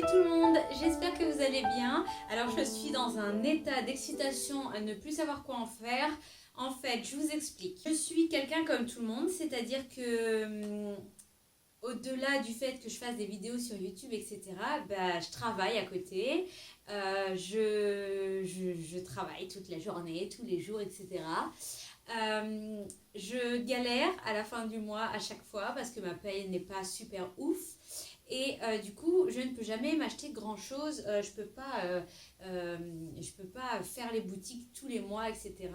Salut tout le monde, j'espère que vous allez bien. Alors je suis dans un état d'excitation à ne plus savoir quoi en faire. En fait, je vous explique. Je suis quelqu'un comme tout le monde, c'est-à-dire que au-delà du fait que je fasse des vidéos sur YouTube, etc., bah, je travaille à côté. Je travaille toute la journée, tous les jours, etc. Je galère à la fin du mois à chaque fois parce que ma paye n'est pas super ouf. Et du coup, je ne peux jamais m'acheter grand chose. Je peux pas faire les boutiques tous les mois, etc.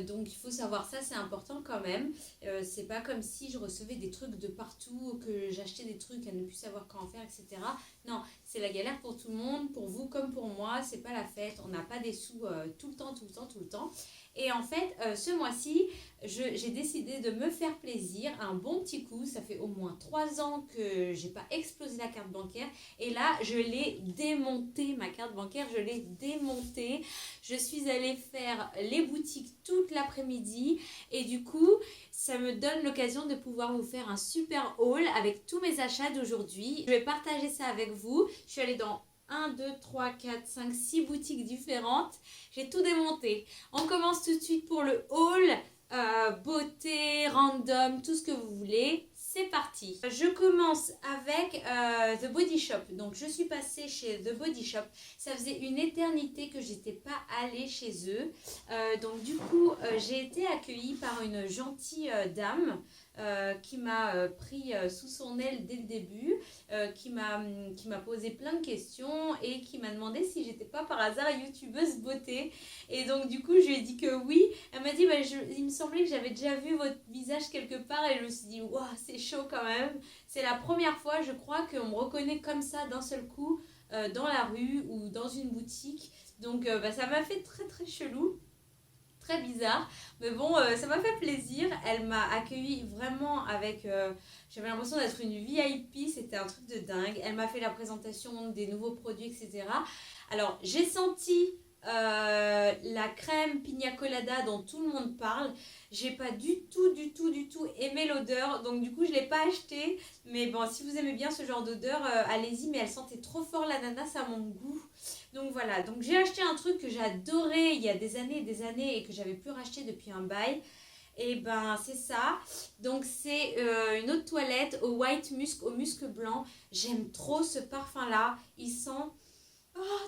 Donc il faut savoir ça, c'est important quand même. C'est pas comme si je recevais des trucs de partout, que j'achetais des trucs à ne plus savoir quoi en faire, etc. Non, c'est la galère pour tout le monde, pour vous comme pour moi. C'est pas la fête. On n'a pas des sous tout le temps, tout le temps, tout le temps. Et en fait, ce mois-ci, j'ai décidé de me faire plaisir, un bon petit coup. Ça fait au moins 3 ans que j'ai pas explosé la carte bancaire. Et là, je l'ai démontée, ma carte bancaire, je l'ai démontée. Je suis allée faire les boutiques toute l'après-midi. Et du coup, ça me donne l'occasion de pouvoir vous faire un super haul avec tous mes achats d'aujourd'hui. Je vais partager ça avec vous. Je suis allée dans 1, 2, 3, 4, 5, 6 boutiques différentes. J'ai tout démonté. On commence tout de suite pour le haul. Beauté, random, tout ce que vous voulez. C'est parti. Je commence avec The Body Shop. Donc je suis passée chez The Body Shop. Ça faisait une éternité que j'étais pas allée chez eux. Donc du coup, j'ai été accueillie par une gentille dame qui m'a pris sous son aile dès le début, qui m'a posé plein de questions et qui m'a demandé si j'étais pas par hasard youtubeuse beauté. Et donc du coup, je lui ai dit que oui. Elle m'a dit, bah, il me semblait que j'avais déjà vu votre visage quelque part et je me suis dit, waouh, c'est chaud quand même. C'est la première fois, je crois, qu'on me reconnaît comme ça d'un seul coup dans la rue ou dans une boutique. Donc bah, ça m'a fait très très chelou. Très bizarre, mais bon, ça m'a fait plaisir. Elle m'a accueilli vraiment avec. J'avais l'impression d'être une VIP, c'était un truc de dingue. Elle m'a fait la présentation des nouveaux produits, etc. Alors, j'ai senti la crème pina colada dont tout le monde parle. J'ai pas du tout aimé l'odeur, donc du coup, je l'ai pas acheté. Mais bon, si vous aimez bien ce genre d'odeur, allez-y, mais elle sentait trop fort l'ananas à mon goût. Donc voilà, donc j'ai acheté un truc que j'adorais il y a des années et que j'avais plus racheté depuis un bail. Et ben c'est ça. Donc c'est une eau de toilette au white musk, au musc blanc. J'aime trop ce parfum là. Il sent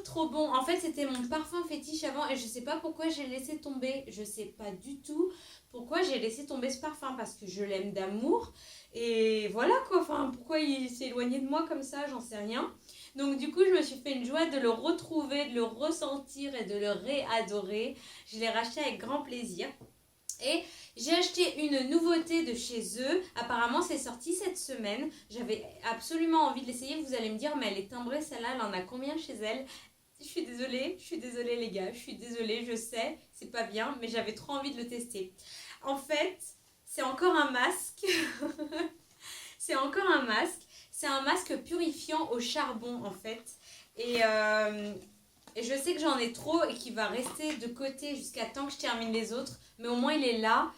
trop bon. En fait c'était mon parfum fétiche avant et je sais pas pourquoi j'ai laissé tomber. Je sais pas du tout pourquoi j'ai laissé tomber ce parfum parce que je l'aime d'amour. Et voilà quoi, enfin pourquoi il s'est éloigné de moi comme ça, j'en sais rien. Donc du coup, je me suis fait une joie de le retrouver, de le ressentir et de le réadorer. Je l'ai racheté avec grand plaisir. Et j'ai acheté une nouveauté de chez eux. Apparemment, c'est sorti cette semaine. J'avais absolument envie de l'essayer. Vous allez me dire, mais elle est timbrée, celle-là, elle en a combien chez elle? Je suis désolée les gars, je suis désolée, je sais, c'est pas bien, mais j'avais trop envie de le tester. En fait, c'est encore un masque. C'est encore un masque. C'est un masque purifiant au charbon en fait. Et je sais que j'en ai trop et qu'il va rester de côté jusqu'à temps que je termine les autres. Mais au moins il est là.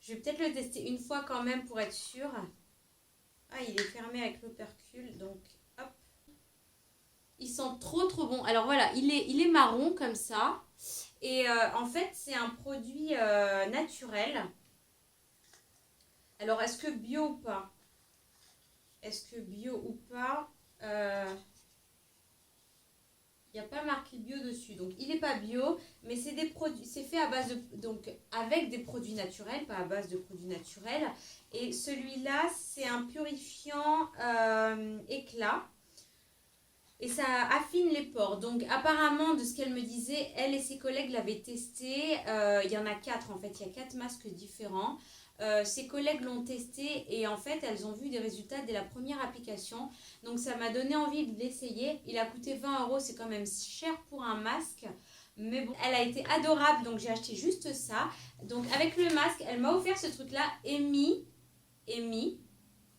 Je vais peut-être le tester une fois quand même pour être sûre. Ah, il est fermé avec l'opercule. Donc hop. Il sent trop bon. Alors voilà, il est marron comme ça. Et en fait c'est un produit naturel. Alors est-ce que bio ou pas? Est-ce que bio ou pas? Il n'y a pas marqué bio dessus, donc il n'est pas bio, mais c'est des produits, c'est fait à base de, donc avec des produits naturels, pas à base de produits naturels. Et celui-là, c'est un purifiant éclat. Et ça affine les pores. Donc apparemment, de ce qu'elle me disait, elle et ses collègues l'avaient testé. Il y en a 4 en fait, il y a 4 masques différents. Ses collègues l'ont testé et en fait, elles ont vu des résultats dès la première application. Donc ça m'a donné envie de l'essayer. Il a coûté 20 €, c'est quand même cher pour un masque. Mais bon, elle a été adorable, donc j'ai acheté juste ça. Donc avec le masque, elle m'a offert ce truc-là. Amy,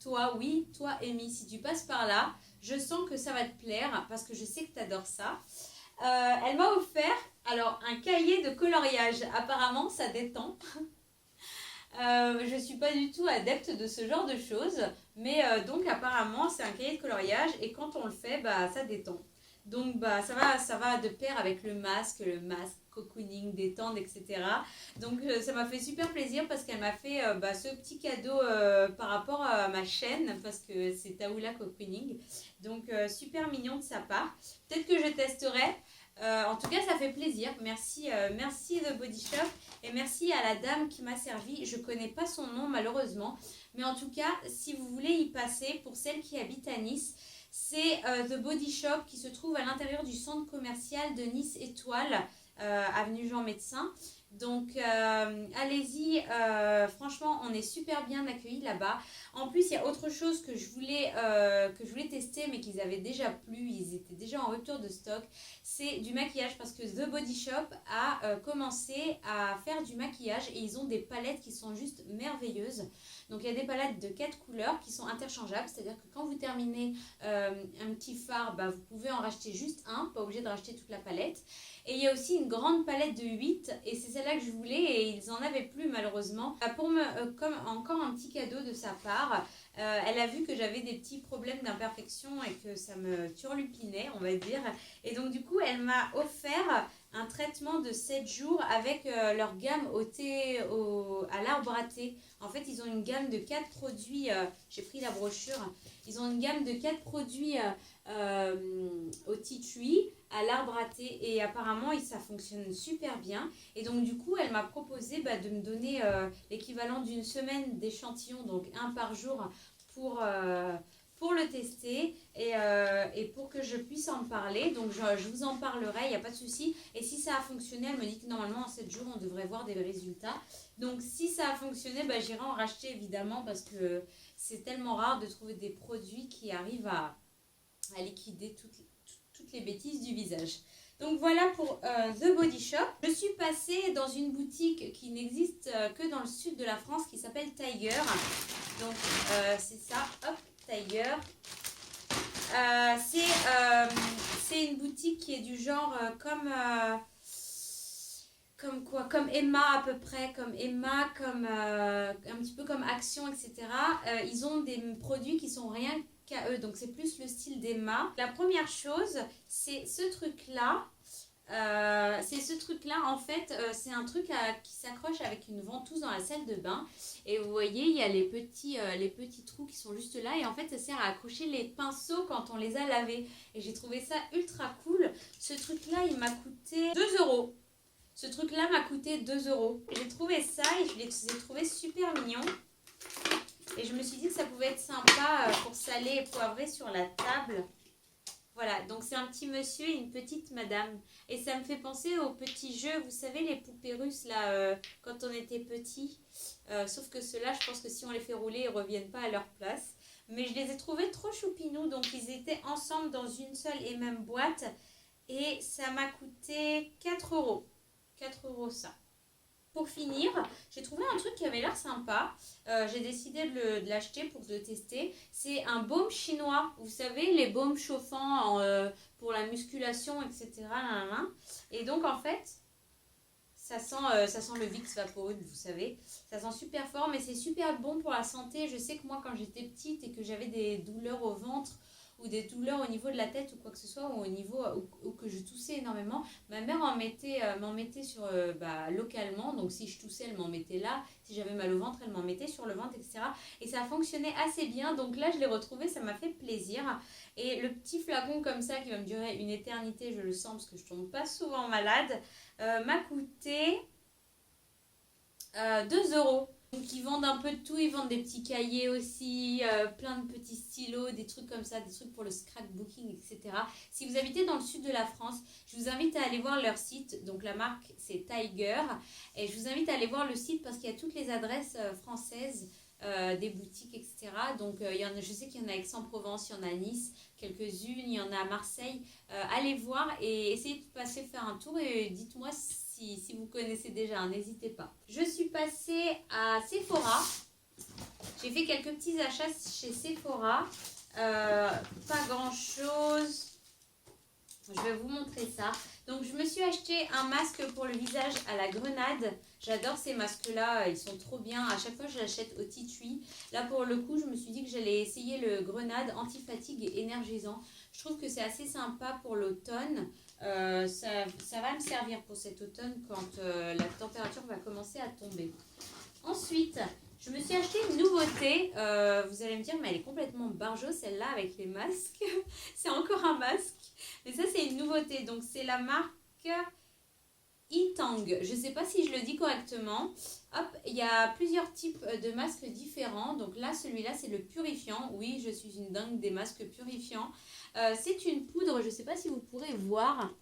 toi, oui, toi, Amy, si tu passes par là, je sens que ça va te plaire parce que je sais que tu adores ça. Elle m'a offert alors un cahier de coloriage. Apparemment, ça détend. Je suis pas du tout adepte de ce genre de choses, mais donc apparemment c'est un cahier de coloriage et quand on le fait, bah ça détend. Donc bah ça va de pair avec le masque, cocooning, détente, etc. Donc ça m'a fait super plaisir parce qu'elle m'a fait bah, ce petit cadeau par rapport à ma chaîne parce que c'est Taoula Cocooning. Donc super mignon de sa part. Peut-être que je testerai. En tout cas, ça fait plaisir. Merci, merci The Body Shop et merci à la dame qui m'a servi. Je connais pas son nom malheureusement, mais en tout cas, si vous voulez y passer, pour celles qui habitent à Nice, c'est The Body Shop qui se trouve à l'intérieur du centre commercial de Nice Étoile, avenue Jean Médecin. Donc allez-y, franchement on est super bien accueillis là-bas. En plus il y a autre chose que je voulais tester mais qu'ils avaient déjà plus, ils étaient déjà en rupture de stock. C'est du maquillage parce que The Body Shop a commencé à faire du maquillage et ils ont des palettes qui sont juste merveilleuses. Donc il y a des palettes de 4 couleurs qui sont interchangeables, c'est-à-dire que quand vous terminez un petit fard, bah, vous pouvez en racheter juste un, pas obligé de racheter toute la palette. Et il y a aussi une grande palette de 8 et c'est celle-là que je voulais et ils en avaient plus malheureusement. Pour comme encore un petit cadeau de sa part, elle a vu que j'avais des petits problèmes d'imperfection et que ça me turlupinait, on va dire. Et donc du coup, elle m'a offert un traitement de 7 jours avec leur gamme à l'arbre à thé. En fait, ils ont une gamme de 4 produits, j'ai pris la brochure, ils ont une gamme de 4 produits au tea tree, à l'arbre à thé et apparemment ça fonctionne super bien. Et donc du coup, elle m'a proposé de me donner l'équivalent d'une semaine d'échantillons, donc un par jour pour le tester et pour que je puisse en parler. Donc je vous en parlerai, il n'y a pas de souci. Et si ça a fonctionné, elle me dit que normalement en 7 jours, on devrait voir des résultats. Donc si ça a fonctionné, j'irai en racheter évidemment parce que c'est tellement rare de trouver des produits qui arrivent à liquider toutes les bêtises du visage. Donc voilà pour The Body Shop. Je suis passée dans une boutique qui n'existe que dans le sud de la France qui s'appelle Tiger. Donc c'est ça, hop, Tiger. C'est une boutique qui est du genre comme Emma à peu près, comme Emma, comme un petit peu comme Action, etc. Ils ont des produits qui sont rien qu'à eux, donc c'est plus le style d'Emma. La première chose, c'est ce truc-là. En fait, c'est un truc qui s'accroche avec une ventouse dans la salle de bain. Et vous voyez, il y a les petits trous qui sont juste là. Et en fait, ça sert à accrocher les pinceaux quand on les a lavés. Et j'ai trouvé ça ultra cool. Ce truc-là, il m'a coûté 2 euros. Ce truc-là m'a coûté 2 euros. J'ai trouvé ça et je l'ai trouvé super mignon. Et je me suis dit que ça pouvait être sympa pour saler et poivrer sur la table. Voilà, donc c'est un petit monsieur et une petite madame. Et ça me fait penser aux petits jeux, vous savez, les poupées russes, là, quand on était petit. Sauf que ceux-là, je pense que si on les fait rouler, ils ne reviennent pas à leur place. Mais je les ai trouvés trop choupinous, donc ils étaient ensemble dans une seule et même boîte. Et ça m'a coûté 4 euros. 4 euros ça. Pour finir, j'ai trouvé un truc qui avait l'air sympa. J'ai décidé de l'acheter pour le tester. C'est un baume chinois. Vous savez, les baumes chauffants pour la musculation, etc. Et donc, en fait, ça sent le Vicks Vaporub, vous savez. Ça sent super fort, mais c'est super bon pour la santé. Je sais que moi, quand j'étais petite et que j'avais des douleurs au ventre, ou des douleurs au niveau de la tête ou quoi que ce soit, ou au niveau où que je toussais énormément, ma mère m'en mettait sur localement, donc si je toussais elle m'en mettait là, si j'avais mal au ventre elle m'en mettait sur le ventre, etc. Et ça fonctionnait assez bien, donc là je l'ai retrouvé, ça m'a fait plaisir. Et le petit flacon comme ça qui va me durer une éternité, je le sens parce que je tombe pas souvent malade, m'a coûté 2 euros. Donc ils vendent un peu de tout, ils vendent des petits cahiers aussi, plein de petits stylos, des trucs comme ça, des trucs pour le scrapbooking, etc. Si vous habitez dans le sud de la France, je vous invite à aller voir leur site. Donc la marque c'est Tiger. Et je vous invite à aller voir le site parce qu'il y a toutes les adresses françaises des boutiques, etc. Donc je sais qu'il y en a à Aix-en-Provence, il y en a à Nice, quelques-unes, il y en a à Marseille. Allez voir et essayez de passer faire un tour et dites-moi si vous connaissez déjà, n'hésitez pas. Je suis passée à Sephora. J'ai fait quelques petits achats chez Sephora. Pas grand chose. Je vais vous montrer ça. Donc je me suis acheté un masque pour le visage à la grenade. J'adore ces masques-là, ils sont trop bien. À chaque fois, je l'achète au Titui. Là, pour le coup, je me suis dit que j'allais essayer le grenade anti-fatigue et énergisant. Je trouve que c'est assez sympa pour l'automne. Ça va me servir pour cet automne quand la température va commencer à tomber. Ensuite, je me suis acheté une nouveauté. Vous allez me dire, mais elle est complètement barjo celle-là avec les masques. C'est encore un masque. Mais ça, c'est une nouveauté. Donc, c'est la marque Itang. Je ne sais pas si je le dis correctement. Hop, il y a plusieurs types de masques différents. Donc là, celui-là, c'est le purifiant. Oui, je suis une dingue des masques purifiants. C'est une poudre. Je ne sais pas si vous pourrez voir.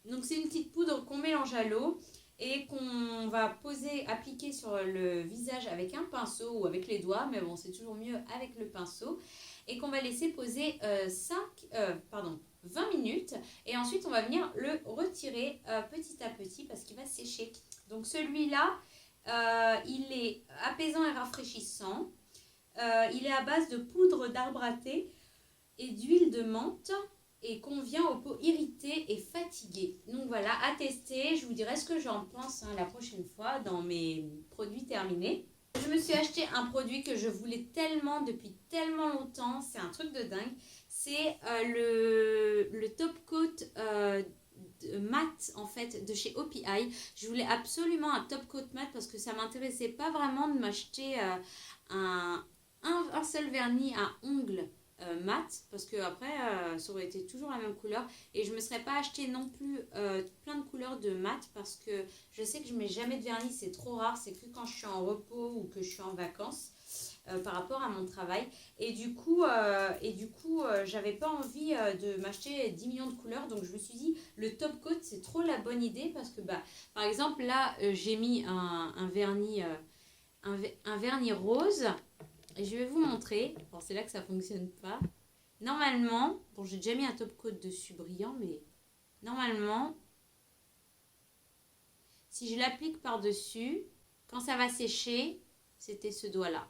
Donc, c'est une petite poudre qu'on mélange à l'eau et qu'on va appliquer sur le visage avec un pinceau ou avec les doigts. Mais bon, c'est toujours mieux avec le pinceau. Et qu'on va laisser poser 20 minutes. Et ensuite, on va venir le retirer petit à petit parce qu'il va sécher. Donc celui-là, il est apaisant et rafraîchissant. Il est à base de poudre d'arbre à thé et d'huile de menthe et convient aux peaux irritées et fatiguées. Donc voilà, à tester. Je vous dirai ce que j'en pense la prochaine fois dans mes produits terminés. Je me suis acheté un produit que je voulais tellement depuis tellement longtemps. C'est un truc de dingue. C'est le top coat mat en fait de chez OPI. Je voulais absolument un top coat mat parce que ça m'intéressait pas vraiment de m'acheter un seul vernis à ongles mat parce que après ça aurait été toujours la même couleur et je me serais pas acheté non plus plein de couleurs de mat parce que je sais que je mets jamais de vernis, c'est trop rare, c'est que quand je suis en repos ou que je suis en vacances par rapport à mon travail et du coup j'avais pas envie de m'acheter 10 millions de couleurs, donc je me suis dit le top coat c'est trop la bonne idée parce que par exemple là j'ai mis un vernis un vernis rose. Et je vais vous montrer. Bon, c'est là que ça ne fonctionne pas. Normalement, bon, j'ai déjà mis un top coat dessus brillant, mais normalement, si je l'applique par-dessus, quand ça va sécher, c'était ce doigt-là.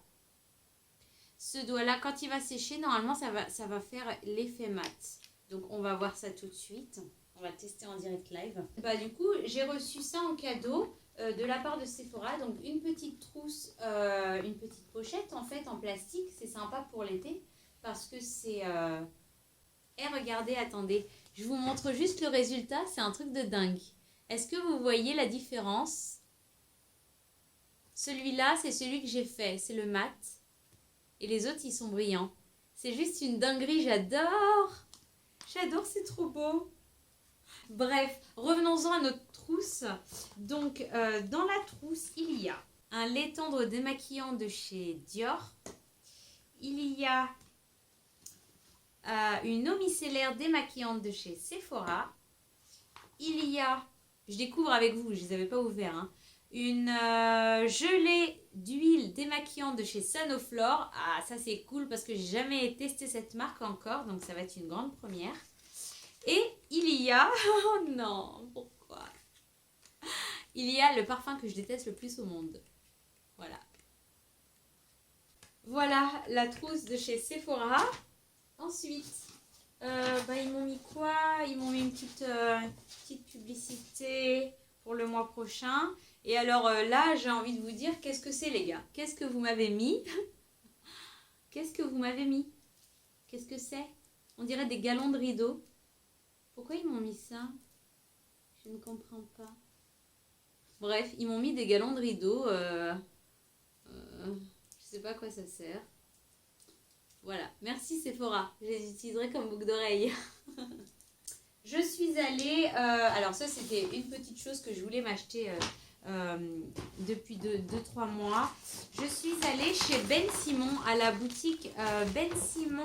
Ce doigt-là, quand il va sécher, normalement, ça va faire l'effet mat. Donc, on va voir ça tout de suite. On va tester en direct live. Du coup, j'ai reçu ça en cadeau. De la part de Sephora, donc une petite trousse, une petite pochette en fait en plastique, c'est sympa pour l'été parce que c'est... regardez, attendez, je vous montre juste le résultat, c'est un truc de dingue. Est-ce que vous voyez la différence? Celui-là, c'est celui que j'ai fait, c'est le mat et les autres, ils sont brillants. C'est juste une dinguerie, j'adore! J'adore, c'est trop beau! Bref, revenons-en à notre trousse. Donc, dans la trousse, il y a un lait tendre démaquillant de chez Dior. Il y a une eau micellaire démaquillante de chez Sephora. Il y a, je découvre avec vous, je ne les avais pas ouverts, hein, une gelée d'huile démaquillante de chez Sanoflore. Ah, ça c'est cool parce que j'ai jamais testé cette marque encore, donc ça va être une grande première. Et il y a... Oh non, pourquoi? Il y a le parfum que je déteste le plus au monde. Voilà. Voilà la trousse de chez Sephora. Ensuite, ils m'ont mis quoi? Ils m'ont mis une petite publicité pour le mois prochain. Et alors là, j'ai envie de vous dire, qu'est-ce que c'est les gars? Qu'est-ce que vous m'avez mis? Qu'est-ce que vous m'avez mis? Qu'est-ce que c'est? On dirait des galons de rideau. Pourquoi ils m'ont mis ça? Je ne comprends pas. Bref, ils m'ont mis des galons de rideau. Je sais pas à quoi ça sert. Voilà, merci Sephora. Je les utiliserai comme boucle d'oreille. Je suis allée... alors ça, c'était une petite chose que je voulais m'acheter depuis 2-3 mois. Je suis allée chez Ben Simon, à la boutique Ben Simon...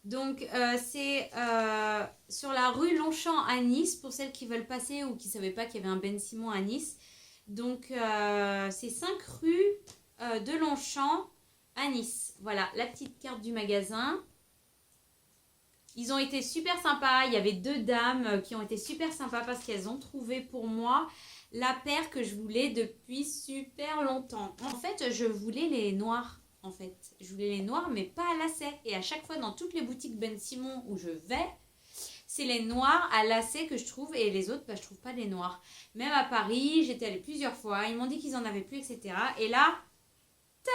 Donc, c'est sur la rue Longchamp à Nice, pour celles qui veulent passer ou qui ne savaient pas qu'il y avait un Ben Simon à Nice. Donc, c'est 5 rue de Longchamp à Nice. Voilà, la petite carte du magasin. Ils ont été super sympas. Il y avait 2 dames qui ont été super sympas parce qu'elles ont trouvé pour moi la paire que je voulais depuis super longtemps. En fait, je voulais les noirs. en fait. Je voulais les noirs, mais pas à lacets. Et à chaque fois, dans toutes les boutiques Ben Simon où je vais, c'est les noirs à lacets que je trouve. Et les autres, bah, je trouve pas les noirs. Même à Paris, j'étais allée plusieurs fois. Ils m'ont dit qu'ils en avaient plus, etc. Et là, tada!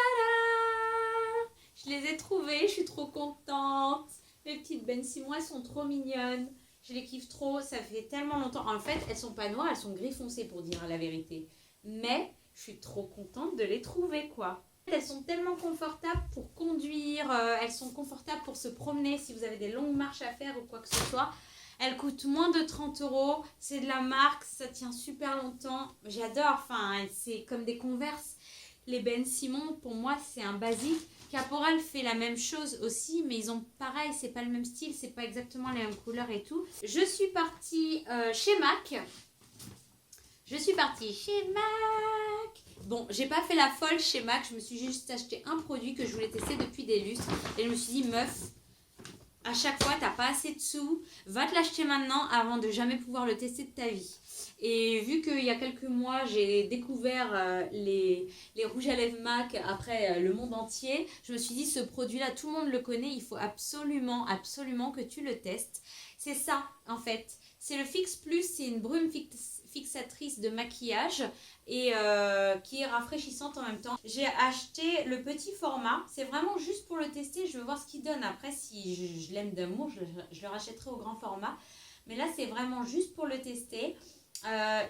Je les ai trouvés, je suis trop contente. Mes petites Ben Simon, elles sont trop mignonnes. Je les kiffe trop, ça fait tellement longtemps. En fait, elles sont pas noires, elles sont gris foncé pour dire la vérité. Mais je suis trop contente de les trouver, quoi. Elles sont tellement confortables pour conduire, elles sont confortables pour se promener si vous avez des longues marches à faire ou quoi que ce soit. Elles coûtent moins de 30 €, c'est de la marque, ça tient super longtemps. J'adore, enfin, c'est comme des Converse. Les Ben Simon, pour moi, c'est un basique. Caporal fait la même chose aussi, mais ils ont pareil, c'est pas le même style, c'est pas exactement les mêmes couleurs et tout. Je suis partie chez MAC. Bon, j'ai pas fait la folle chez MAC, je me suis juste acheté un produit que je voulais tester depuis des lustres. Et je me suis dit, meuf, à chaque fois, t'as pas assez de sous, va te l'acheter maintenant avant de jamais pouvoir le tester de ta vie. Et vu qu'il y a quelques mois, j'ai découvert les rouges à lèvres MAC après le monde entier, je me suis dit, ce produit-là, tout le monde le connaît, il faut absolument, absolument que tu le testes. C'est ça, en fait. C'est le Fix Plus, c'est une brume fixatrice de maquillage et qui est rafraîchissante en même temps. J'ai acheté le petit format, c'est vraiment juste pour le tester, je veux voir ce qu'il donne. Après, si je l'aime d'amour, je le rachèterai au grand format. Mais là, c'est vraiment juste pour le tester.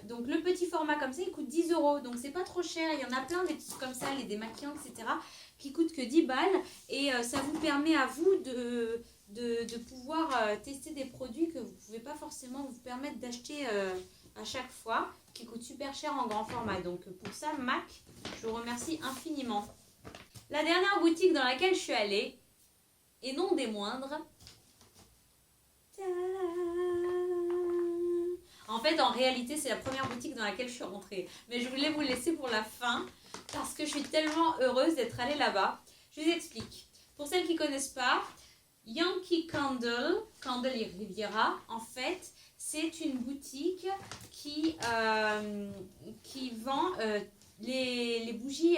Donc le petit format comme ça, il coûte 10 €. Donc c'est pas trop cher. Il y en a plein des trucs comme ça, les démaquillants, etc. qui coûtent que 10 balles. Et ça vous permet à vous de pouvoir tester des produits que vous ne pouvez pas forcément vous permettre d'acheter à chaque fois, qui coûtent super cher en grand format. Donc pour ça, MAC, je vous remercie infiniment. La dernière boutique dans laquelle je suis allée, et non des moindres, en fait, en réalité, c'est la première boutique dans laquelle je suis rentrée. Mais je voulais vous laisser pour la fin parce que je suis tellement heureuse d'être allée là-bas. Je vous explique. Pour celles qui ne connaissent pas, Yankee Candle Riviera, en fait, c'est une boutique qui vend les bougies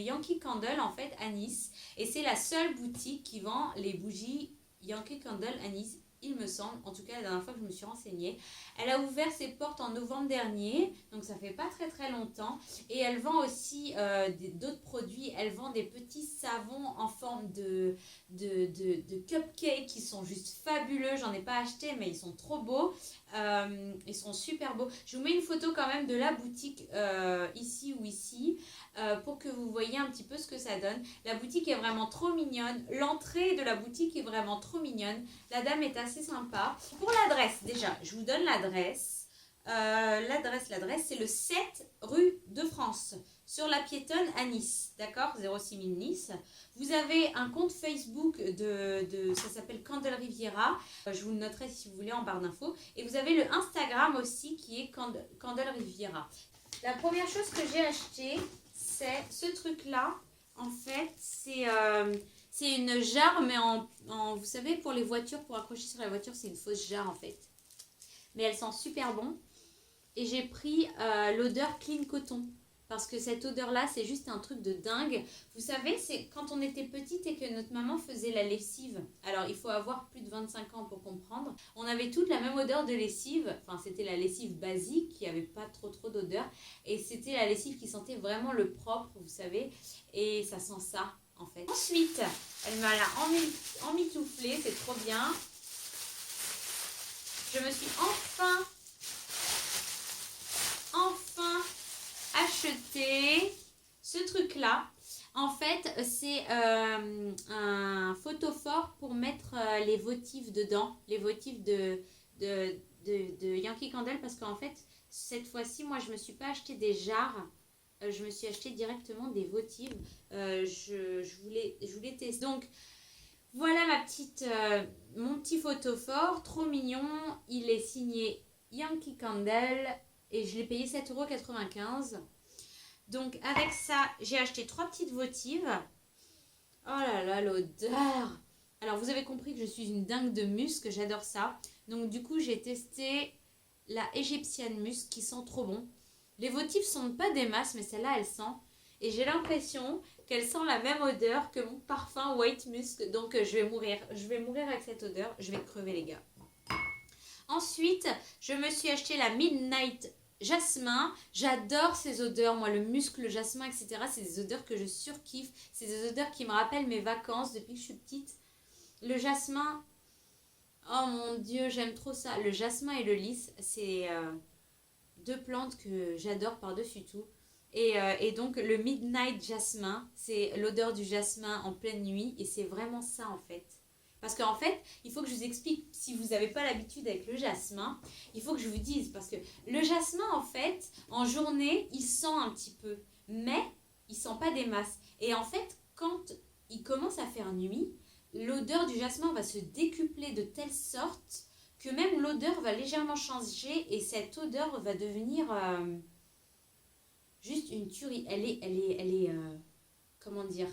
Yankee Candle en fait à Nice. Et c'est la seule boutique qui vend les bougies Yankee Candle à Nice. Il me semble, en tout cas la dernière fois que je me suis renseignée. Elle a ouvert ses portes en novembre dernier, donc ça fait pas très très longtemps. Et elle vend aussi d'autres produits. Elle vend des petits savons en forme de cupcakes qui sont juste fabuleux. J'en ai pas acheté, mais ils sont trop beaux. Ils sont super beaux. Je vous mets une photo quand même de la boutique ici ou ici pour que vous voyez un petit peu ce que ça donne. La boutique est vraiment trop mignonne. L'entrée de la boutique est vraiment trop mignonne. La dame est assez sympa. Pour l'adresse, déjà, je vous donne l'adresse. L'adresse, c'est le 7 rue de France, sur la piétonne à Nice, d'accord, 06000 Nice. Vous avez un compte Facebook ça s'appelle Candle Riviera, je vous le noterai si vous voulez en barre d'infos. Et vous avez le Instagram aussi qui est Candle Riviera. La première chose que j'ai acheté, c'est ce truc-là. En fait, c'est une jarre, mais vous savez, pour les voitures, pour accrocher sur la voiture, c'est une fausse jarre en fait. Mais elle sent super bon. Et j'ai pris l'odeur Clean Coton. Parce que cette odeur-là, c'est juste un truc de dingue. Vous savez, c'est quand on était petite et que notre maman faisait la lessive. Alors, il faut avoir plus de 25 ans pour comprendre. On avait toute la même odeur de lessive. Enfin, c'était la lessive basique qui n'avait pas trop d'odeur. Et c'était la lessive qui sentait vraiment le propre, vous savez. Et ça sent ça, en fait. Ensuite, elle m'a emmitouflé. C'est trop bien. Je me suis enfin acheté ce truc là. En fait, c'est un photophore pour mettre les votifs dedans, les votifs de Yankee Candle, parce qu'en fait, cette fois-ci, moi, je me suis pas acheté des jarres, je me suis acheté directement des votifs. Je voulais tester. Donc, voilà mon petit photophore, trop mignon. Il est signé Yankee Candle et je l'ai payé 7,95 €. Donc avec ça, j'ai acheté 3 petites votives. Oh là là, l'odeur! Alors vous avez compris que je suis une dingue de musc, j'adore ça. Donc du coup, j'ai testé la Egyptian Musk qui sent trop bon. Les votives sont pas des masses, mais celle-là, elle sent. Et j'ai l'impression qu'elle sent la même odeur que mon parfum White Musk. Donc je vais mourir. Je vais mourir avec cette odeur. Je vais crever les gars. Ensuite, je me suis acheté la Midnight Jasmin. J'adore ces odeurs. Moi, le musc, le jasmin, etc. C'est des odeurs que je surkiffe. C'est des odeurs qui me rappellent mes vacances depuis que je suis petite. Le jasmin... Oh mon Dieu, j'aime trop ça. Le jasmin et le lys, c'est deux plantes que j'adore par-dessus tout. Et donc le Midnight Jasmin, c'est l'odeur du jasmin en pleine nuit et c'est vraiment ça en fait. Parce qu'en fait, il faut que je vous explique, si vous n'avez pas l'habitude avec le jasmin, il faut que je vous dise, parce que le jasmin en fait, en journée, il sent un petit peu, mais il sent pas des masses. Et en fait, quand il commence à faire nuit, l'odeur du jasmin va se décupler de telle sorte que même l'odeur va légèrement changer et cette odeur va devenir... juste une tuerie. Comment dire?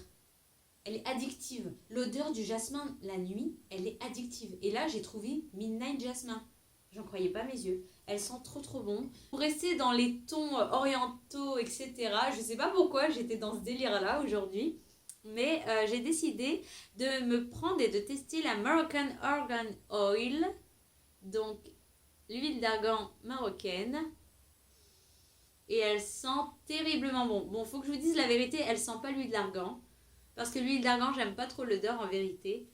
Elle est addictive. L'odeur du jasmin la nuit, elle est addictive. Et là, j'ai trouvé Midnight Jasmin. J'en croyais pas mes yeux. Elle sent trop trop bon. Pour rester dans les tons orientaux, etc. Je sais pas pourquoi j'étais dans ce délire-là aujourd'hui. Mais j'ai décidé de me prendre et de tester la Moroccan Argan Oil. Donc, l'huile d'argan marocaine. Et elle sent terriblement bon. Bon, faut que je vous dise la vérité, elle sent pas l'huile d'argan. Parce que l'huile d'argan, j'aime pas trop l'odeur en vérité.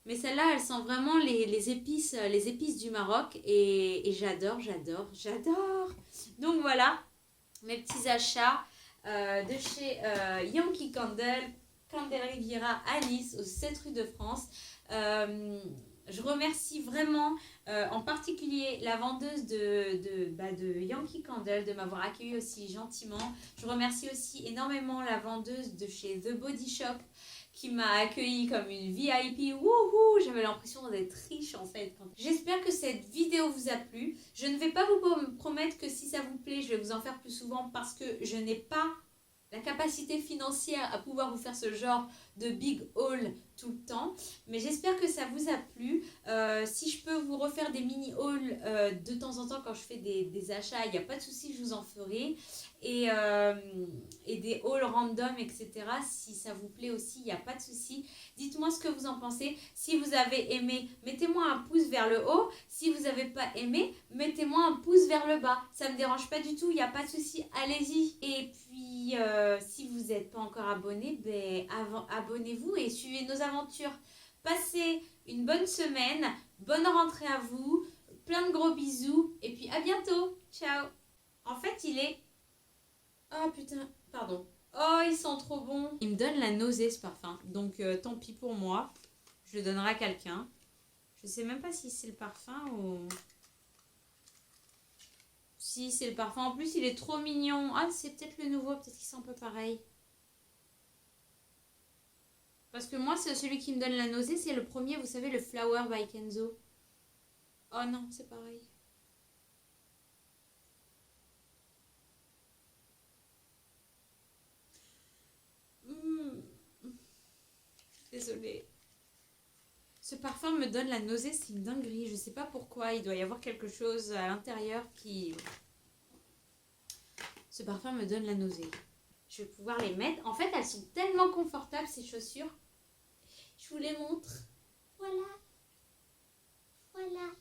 Mais celle-là, elle sent vraiment les épices du Maroc. Et j'adore, j'adore, j'adore. Donc voilà, mes petits achats de chez Yankee Candle, Candle Riviera à Nice, au 7 rue de France. Je remercie vraiment en particulier la vendeuse de Yankee Candle de m'avoir accueilli aussi gentiment. Je remercie aussi énormément la vendeuse de chez The Body Shop qui m'a accueilli comme une VIP. Wouhou, j'avais l'impression d'être riche en fait. J'espère que cette vidéo vous a plu. Je ne vais pas vous promettre que si ça vous plaît, je vais vous en faire plus souvent parce que je n'ai pas la capacité financière à pouvoir vous faire ce genre de big haul tout le temps. Mais j'espère que ça vous a plu. Si je peux vous refaire des mini hauls de temps en temps quand je fais des achats, il n'y a pas de souci, je vous en ferai. Et des hauls random, etc. Si ça vous plaît aussi, il n'y a pas de souci. Dites-moi ce que vous en pensez. Si vous avez aimé, mettez-moi un pouce vers le haut. Si vous n'avez pas aimé, mettez-moi un pouce vers le bas. Ça ne me dérange pas du tout, il n'y a pas de souci. Allez-y. Et puis, si vous n'êtes pas encore abonné, abonnez-vous et suivez nos aventures. Passez une bonne semaine. Bonne rentrée à vous. Plein de gros bisous. Et puis, à bientôt. Ciao. En fait, il est... Oh putain, pardon. Oh, ils sont trop bons. Il me donne la nausée ce parfum. Donc tant pis pour moi. Je le donnerai à quelqu'un. Je sais même pas si c'est le parfum ou... Si c'est le parfum. En plus, il est trop mignon. Ah, c'est peut-être le nouveau. Peut-être qu'il sent un peu pareil. Parce que moi, c'est celui qui me donne la nausée. C'est le premier, vous savez, le Flower by Kenzo. Oh non, c'est pareil. Désolée. Ce parfum me donne la nausée, c'est une dinguerie. Je sais pas pourquoi. Il doit y avoir quelque chose à l'intérieur qui... Ce parfum me donne la nausée. Je vais pouvoir les mettre. En fait, elles sont tellement confortables, ces chaussures. Je vous les montre. Voilà. Voilà.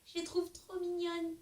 Je les trouve trop mignonnes.